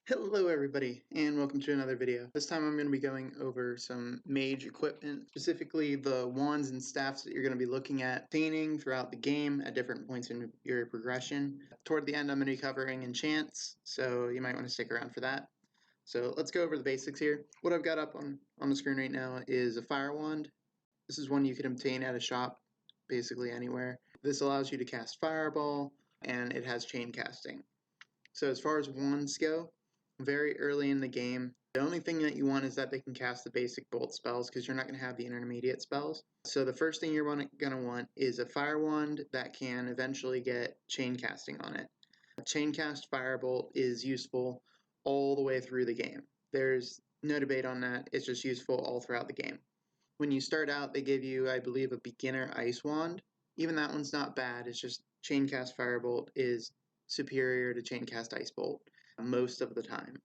Hello everybody, and welcome to another video. This time I'm going to be going over some mage equipment, specifically the wands and staffs that you're going to be looking at obtaining throughout the game at different points in your progression. Toward the end I'm going to be covering enchants, so you might want to stick around for that. So let's go over the basics here. What I've got up on the screen right now is a fire wand. This is one you can obtain at a shop, basically anywhere. This allows you to cast fireball, and it has chain casting. So as far as wands go, very early in the game, the only thing that you want is that they can cast the basic bolt spells because you're not going to have the intermediate spells. So the first thing you're going to want is a fire wand that can eventually get chain casting on it. Chain cast firebolt is useful all the way through the game. There's no debate on that. It's just useful all throughout the game. When you start out, they give you, I believe, a beginner ice wand. Even that one's not bad. It's just chain cast firebolt is superior to chain cast ice bolt most of the time.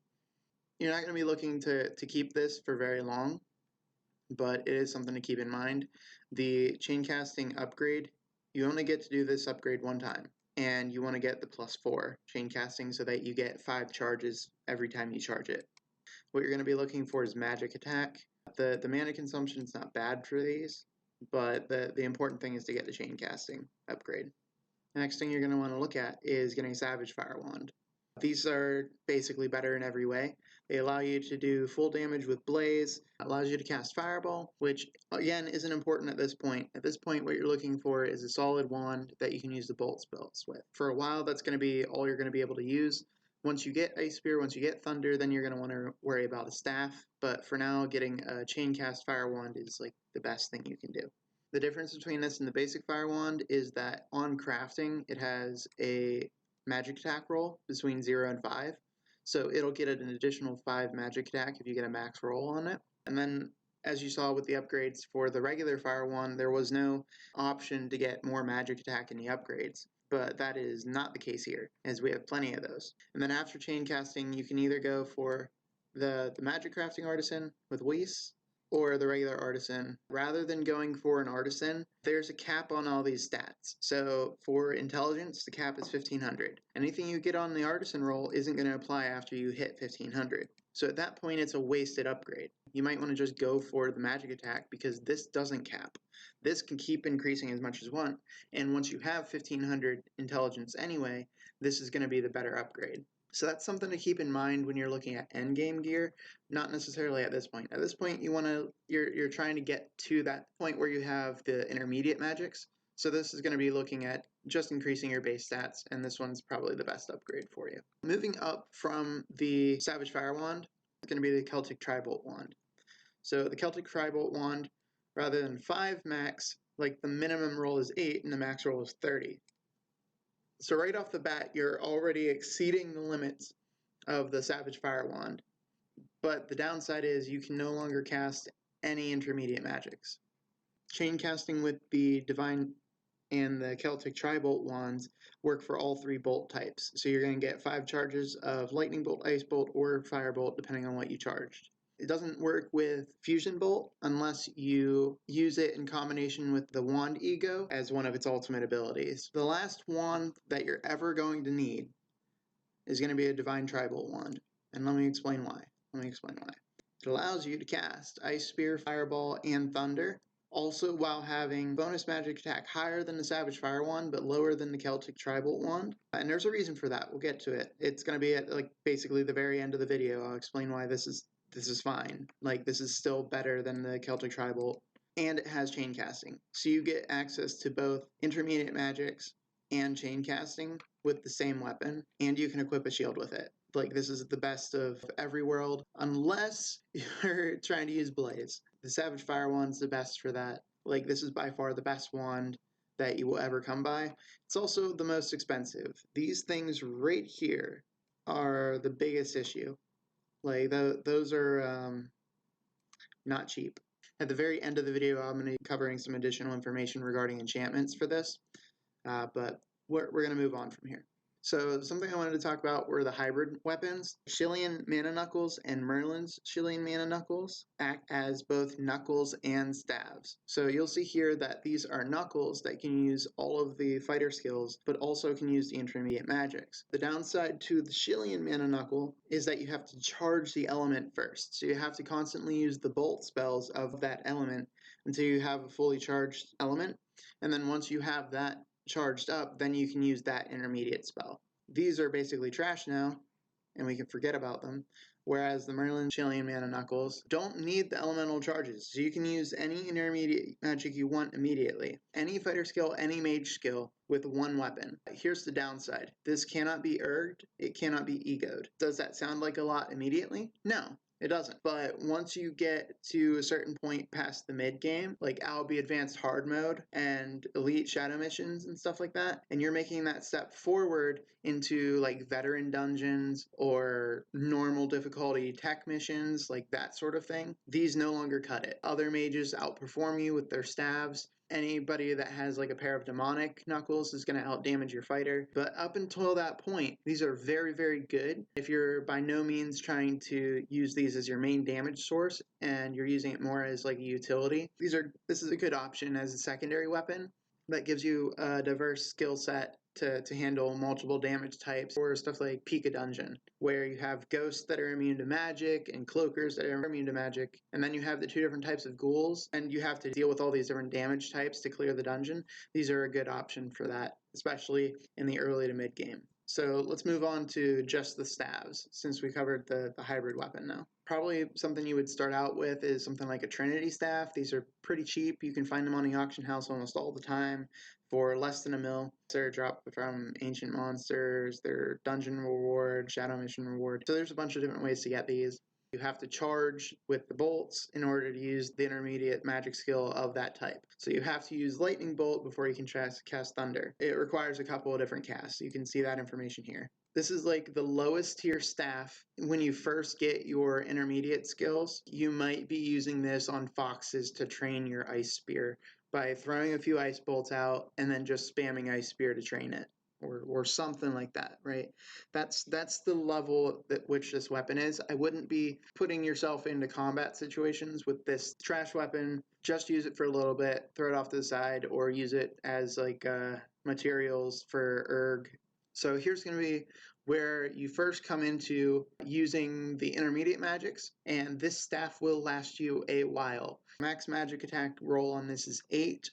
You're not going to be looking to keep this for very long, but it is something to keep in mind. The chain casting upgrade, you only get to do this upgrade one time, and you want to get the +4 chain casting so that you get 5 charges every time you charge it. What you're going to be looking for is magic attack. The mana consumption is not bad for these, but the important thing is to get the chain casting upgrade. The next thing you're going to want to look at is getting a Savage Fire Wand. These are basically better in every way. They allow you to do full damage with Blaze, allows you to cast Fireball, which again isn't important at this point. At this point what you're looking for is a solid wand that you can use the bolt spells with. For a while that's going to be all you're going to be able to use. Once you get Ice Spear, once you get Thunder, then you're going to want to worry about a staff, but for now getting a Chain Cast Fire Wand is like the best thing you can do. The difference between this and the basic fire wand is that on crafting, it has a magic attack roll between 0 and 5. So it'll get an additional 5 magic attack if you get a max roll on it. And then, as you saw with the upgrades for the regular fire wand, there was no option to get more magic attack in the upgrades. But that is not the case here, as we have plenty of those. And then after chain casting, you can either go for the magic crafting artisan with Weiss, or the regular artisan. Rather than going for an artisan, there's a cap on all these stats. So for intelligence, the cap is 1500. Anything you get on the artisan roll isn't going to apply after you hit 1500. So at that point, it's a wasted upgrade. You might want to just go for the magic attack because this doesn't cap. This can keep increasing as much as you want. And once you have 1500 intelligence anyway, this is going to be the better upgrade. So that's something to keep in mind when you're looking at endgame gear, not necessarily at this point. At this point, you're trying to get to that point where you have the intermediate magics. So this is going to be looking at just increasing your base stats, and this one's probably the best upgrade for you. Moving up from the Savage Fire Wand, it's going to be the Celtic Tribolt Wand. So the Celtic Tribolt Wand, rather than 5 max, like the minimum roll is 8 and the max roll is 30. So right off the bat, you're already exceeding the limits of the Savage Fire Wand. But the downside is you can no longer cast any intermediate magics. Chain casting with the Divine and the Celtic Tribolt wands work for all 3 bolt types. So you're going to get 5 charges of Lightning Bolt, Ice Bolt, or Firebolt depending on what you charged. It doesn't work with Fusion Bolt unless you use it in combination with the Wand Ego as one of its ultimate abilities. The last wand that you're ever going to need is going to be a Divine Tribolt wand. And let me explain why. It allows you to cast Ice Spear, Fireball, and Thunder, also while having bonus magic attack higher than the Savage Fire Wand, but lower than the Celtic Tribolt Wand. And there's a reason for that. We'll get to it. It's going to be at basically the very end of the video. I'll explain why this is fine. This is still better than the Celtic Tribolt, and it has chain casting. So you get access to both intermediate magics and chain casting with the same weapon, and you can equip a shield with it. This is the best of every world, unless you're trying to use Blaze. The Savage Fire Wand's the best for that. This is by far the best wand that you will ever come by. It's also the most expensive. These things right here are the biggest issue. Those are not cheap. At the very end of the video, I'm going to be covering some additional information regarding enchantments for this, but we're going to move on from here. So something I wanted to talk about were the hybrid weapons. Chilean Mana Knuckles and Merlin's Chilean Mana Knuckles act as both knuckles and staves. So you'll see here that these are knuckles that can use all of the fighter skills, but also can use the intermediate magics. The downside to the Chilean Mana Knuckle is that you have to charge the element first. So you have to constantly use the bolt spells of that element until you have a fully charged element. And then once you have that charged up, then you can use that intermediate spell. These are basically trash now, and we can forget about them. Whereas the Merlin Chilean Mana Knuckles don't need the elemental charges, so you can use any intermediate magic you want immediately. Any fighter skill, any mage skill with one weapon. Here's the downside. This cannot be erged, it cannot be egoed. Does that sound like a lot immediately? No. It doesn't. But once you get to a certain point past the mid game, like Albi Advanced Hard Mode and Elite Shadow Missions and stuff like that, and you're making that step forward into like veteran dungeons or normal difficulty tech missions, like that sort of thing, these no longer cut it. Other mages outperform you with their staves. Anybody that has like a pair of demonic knuckles is going to outdamage your fighter. But up until that point, these are very, very good. If you're by no means trying to use these as your main damage source and you're using it more as like a utility, this is a good option as a secondary weapon that gives you a diverse skill set to handle multiple damage types, or stuff like Pika Dungeon, where you have ghosts that are immune to magic and cloakers that are immune to magic, and then you have the two different types of ghouls, and you have to deal with all these different damage types to clear the dungeon. These are a good option for that, especially in the early to mid game. So let's move on to just the staves, since we covered the hybrid weapon now. Probably something you would start out with is something like a Trinity Staff. These are pretty cheap. You can find them on the auction house almost all the time for less than $1 mil. They're dropped from ancient monsters, they're dungeon reward, shadow mission reward. So there's a bunch of different ways to get these. You have to charge with the bolts in order to use the intermediate magic skill of that type. So you have to use lightning bolt before you can cast thunder. It requires a couple of different casts. You can see that information here. This is like the lowest tier staff. When you first get your intermediate skills, you might be using this on foxes to train your ice spear by throwing a few ice bolts out and then just spamming ice spear to train it. Or something like that, right? That's the level at which this weapon is. I wouldn't be putting yourself into combat situations with this trash weapon. Just use it for a little bit, throw it off to the side, or use it as like materials for erg. So here's going to be where you first come into using the intermediate magics, and this staff will last you a while. Max magic attack roll on this is 8.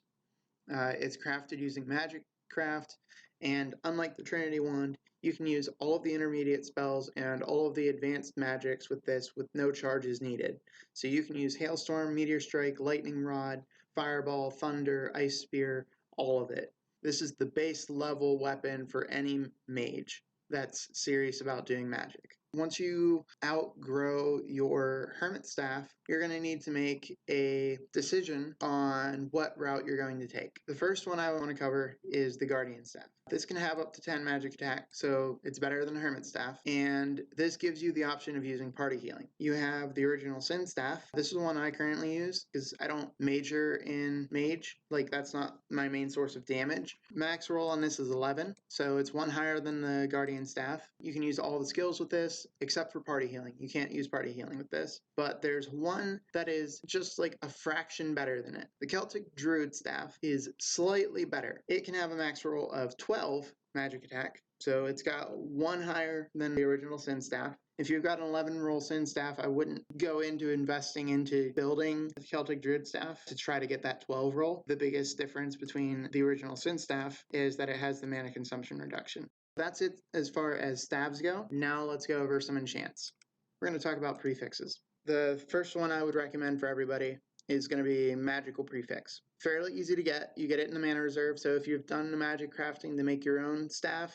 It's crafted using magic craft, and unlike the Trinity wand, you can use all of the intermediate spells and all of the advanced magics with this with no charges needed. So you can use Hailstorm, Meteor Strike, Lightning Rod, Fireball, Thunder, Ice Spear, all of it. This is the base level weapon for any mage that's serious about doing magic. Once you outgrow your hermit staff, you're going to need to make a decision on what route you're going to take. The first one I want to cover is the guardian staff. This can have up to 10 magic attack, so it's better than hermit staff, and this gives you the option of using party healing. You have the original sin staff. This is the one I currently use because I don't major in mage, like that's not my main source of damage. Max roll on this is 11, so it's one higher than the guardian staff. You can use all the skills with this except for party healing. You can't use party healing with this, but there's one that is just like a fraction better than it. The Celtic Druid staff is slightly better. It can have a max roll of 12 magic attack, so it's got one higher than the original sin staff. If you've got an 11 roll sin staff, I wouldn't go into investing into building the Celtic Druid staff to try to get that 12 roll. The biggest difference between the original sin staff is that it has the mana consumption reduction. That's it as far as staves go. Now let's go over some enchants. We're going to talk about prefixes. The first one I would recommend for everybody is going to be magical prefix. Fairly easy to get. You get it in the mana reserve, so if you've done the magic crafting to make your own staff,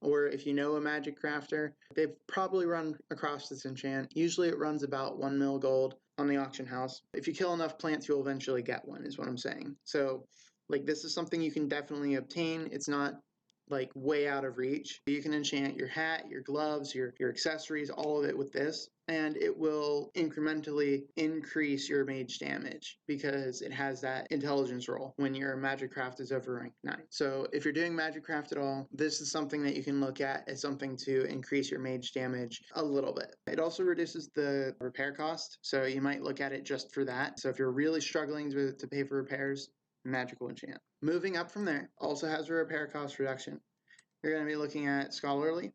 or if you know a magic crafter, they've probably run across this enchant. Usually it runs about 1 mil gold on the auction house. If you kill enough plants, you'll eventually get one, is what I'm saying. So, like, this is something you can definitely obtain. It's not like way out of reach. You can enchant your hat, your gloves, your accessories, all of it with this, and it will incrementally increase your mage damage because it has that intelligence roll when your magic craft is over rank 9. So if you're doing magic craft at all, this is something that you can look at as something to increase your mage damage a little bit. It also reduces the repair cost, so you might look at it just for that. So if you're really struggling to pay for repairs, magical enchant. Moving up from there, also has a repair cost reduction. You're going to be looking at Scholarly.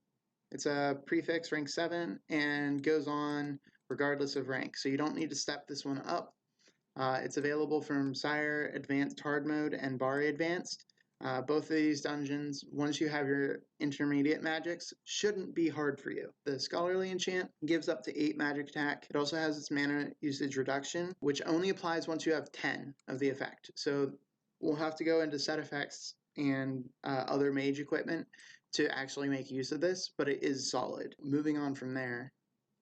It's a prefix rank 7 and goes on regardless of rank, so you don't need to step this one up. It's available from Sire Advanced Hard Mode and Bari Advanced. Both of these dungeons, once you have your intermediate magics, shouldn't be hard for you. The Scholarly Enchant gives up to 8 magic attack. It also has its mana usage reduction, which only applies once you have 10 of the effect. So we'll have to go into set effects and other mage equipment to actually make use of this, but it is solid. Moving on from there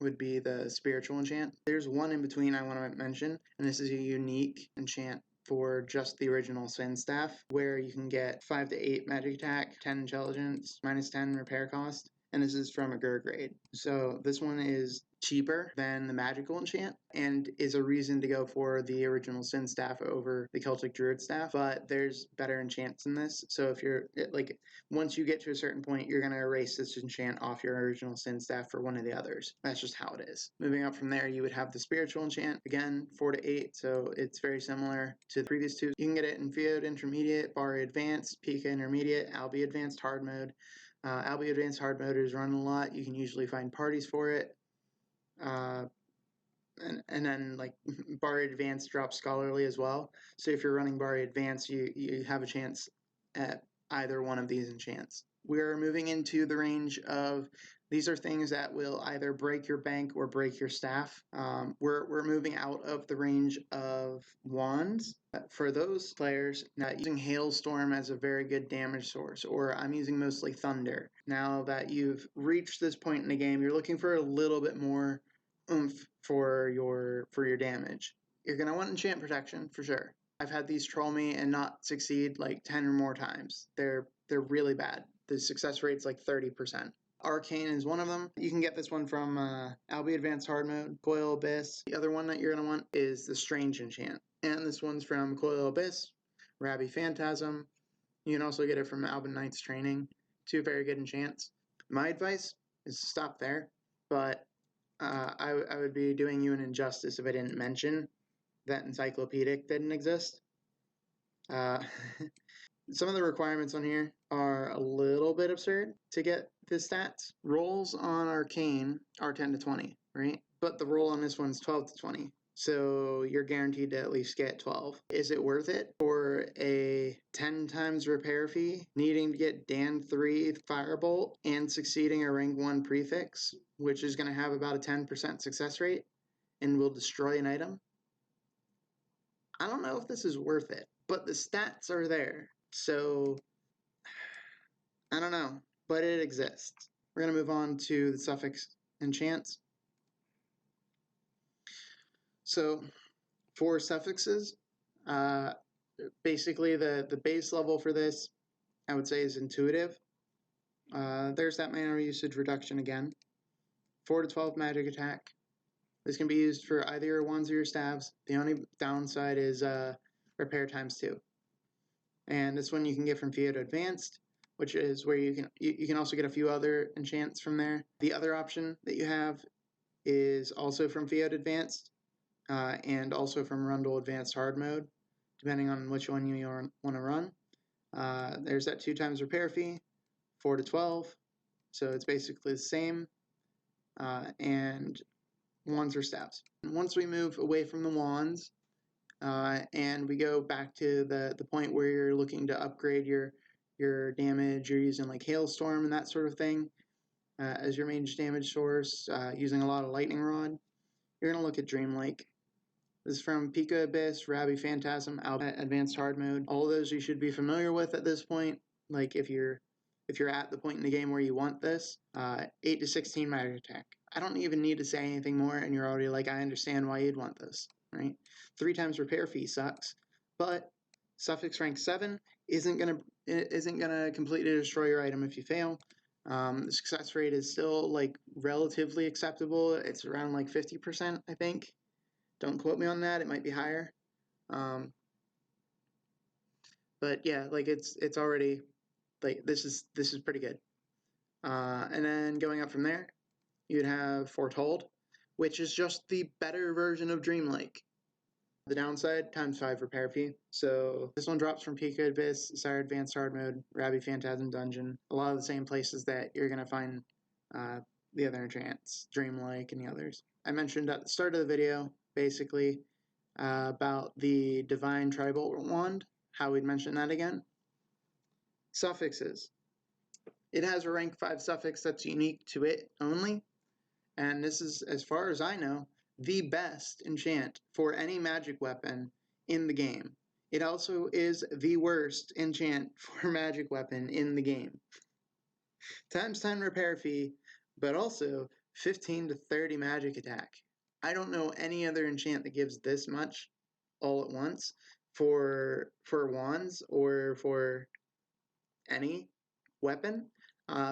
would be the spiritual enchant. There's one in between I want to mention, and this is a unique enchant for just the original Sin Staff, where you can get 5 to 8 magic attack, 10 intelligence, minus 10 repair cost, and this is from a Gur grade. So this one is cheaper than the magical enchant and is a reason to go for the original Sin Staff over the Celtic Druid Staff, but there's better enchants in this. So if you're like, once you get to a certain point, you're going to erase this enchant off your original Sin Staff for one of the others. That's just how it is. Moving up from there, you would have the spiritual enchant, again 4 to 8, so it's very similar to the previous two. You can get it in Field Intermediate, Bari Advanced, Pika Intermediate, Albi Advanced Hard Mode. Albi Advanced Hard Mode is run a lot. You can usually find parties for it. And then like Bari Advanced drops Scholarly as well. So if you're running Bari Advanced, you have a chance at either one of these enchants. We're moving into the range of, these are things that will either break your bank or break your staff. We're moving out of the range of wands. For those players, now using Hailstorm as a very good damage source, or I'm using mostly Thunder. Now that you've reached this point in the game, you're looking for a little bit more oomph for your damage. You're going to want Enchant Protection for sure. I've had these troll me and not succeed like 10 or more times. They're really bad. The success rate's like 30%. Arcane is one of them. You can get this one from Albi Advanced Hard Mode, Coil Abyss. The other one that you're going to want is the Strange Enchant. And this one's from Coil Abyss, Rabbi Phantasm. You can also get it from Alban Knight's Training. 2 very good enchants. My advice is to stop there, but I would be doing you an injustice if I didn't mention that Encyclopedic didn't exist. Some of the requirements on here are a little bit absurd to get the stats. Rolls on Arcane are 10 to 20, right? But the roll on this one's 12 to 20. So you're guaranteed to at least get 12. Is it worth it for a 10 times repair fee, needing to get Dan 3 Firebolt and succeeding a rank 1 prefix, which is going to have about a 10% success rate and will destroy an item? I don't know if this is worth it, but the stats are there. So I don't know, but it exists. We're going to move on to the suffix enchants. So for suffixes, basically the base level for this, I would say, is intuitive. There's that mana usage reduction again. 4 to 12 magic attack. This can be used for either your wands or your staves. The only downside is repair times 2. And this one you can get from Fiat Advanced, which is where you can also get a few other enchants from there. The other option that you have is also from Fiat Advanced, and also from Rundle Advanced Hard Mode, depending on which one you want to run. There's that 2 times repair fee, 4 to 12, so it's basically the same, and wands or staves. And once we move away from the wands, and we go back to the point where you're looking to upgrade your damage, you're using like Hailstorm and that sort of thing as your mage damage source, using a lot of Lightning Rod, you're going to look at Dreamlake. This is from Pika Abyss, Rabbi Phantasm, Advanced Hard Mode. All of those you should be familiar with at this point. Like if you're at the point in the game where you want this, 8 to 16 magic attack. I don't even need to say anything more, and you're already like, I understand why you'd want this, right? 3 times repair fee sucks, but suffix rank 7 isn't gonna completely destroy your item if you fail. The success rate is still like relatively acceptable. It's around like 50%, I think. Don't quote me on that. It might be higher. But yeah, like it's already like this is pretty good. And then going up from there, you'd have Foretold, which is just the better version of Dreamlike. The downside, ×5 repair fee. So this one drops from Pico Abyss, Sire Advanced Hard Mode, Rabbi Phantasm Dungeon. A lot of the same places that you're going to find the other enchants, Dreamlike and the others. I mentioned at the start of the video, basically, about the Divine Tribal Wand, how we'd mention that again. Suffixes. It has a rank 5 suffix that's unique to it only, and this is, as far as I know, the best enchant for any magic weapon in the game. It also is the worst enchant for magic weapon in the game. ×10 repair fee, but also 15 to 30 magic attack. I don't know any other enchant that gives this much all at once for wands or for any weapon.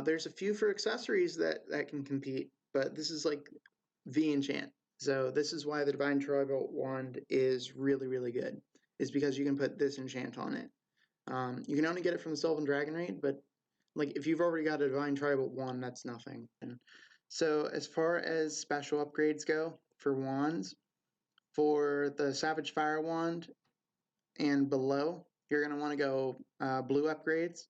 There's a few for accessories that can compete, but this is like the enchant. So this is why the Divine Tribal Wand is really, really good, is because you can put this enchant on it. You can only get it from the Sylvan Dragon Raid, but like if you've already got a Divine Tribal Wand, that's nothing. And so as far as special upgrades go for wands, for the Savage Fire Wand and below, you're going to want to go blue upgrades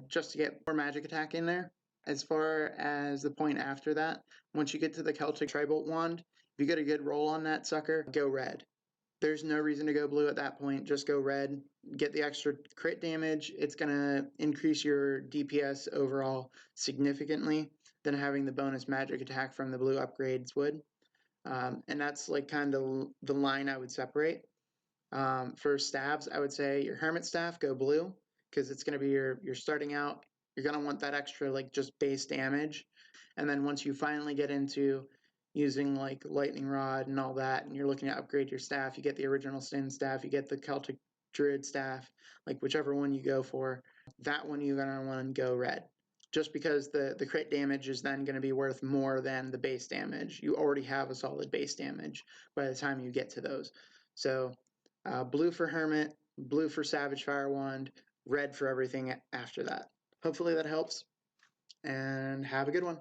just to get more magic attack in there. As far as the point after that, once you get to the Celtic Tribal Wand, if you get a good roll on that sucker, go red. There's no reason to go blue at that point, just go red. Get the extra crit damage. It's going to increase your DPS overall significantly than having the bonus magic attack from the blue upgrades would. And that's like kind of the line I would separate. For staves, I would say your Hermit Staff, go blue, because it's going to be your starting out. You're going to want that extra like just base damage. And then once you finally get into using like Lightning Rod and all that, and you're looking to upgrade your staff, you get the original Sin Staff, you get the Celtic Druid Staff, like whichever one you go for, that one you're going to want to go red. Just because the crit damage is then going to be worth more than the base damage. You already have a solid base damage by the time you get to those. So blue for Hermit, blue for Savage Fire Wand, red for everything after that. Hopefully that helps, and have a good one.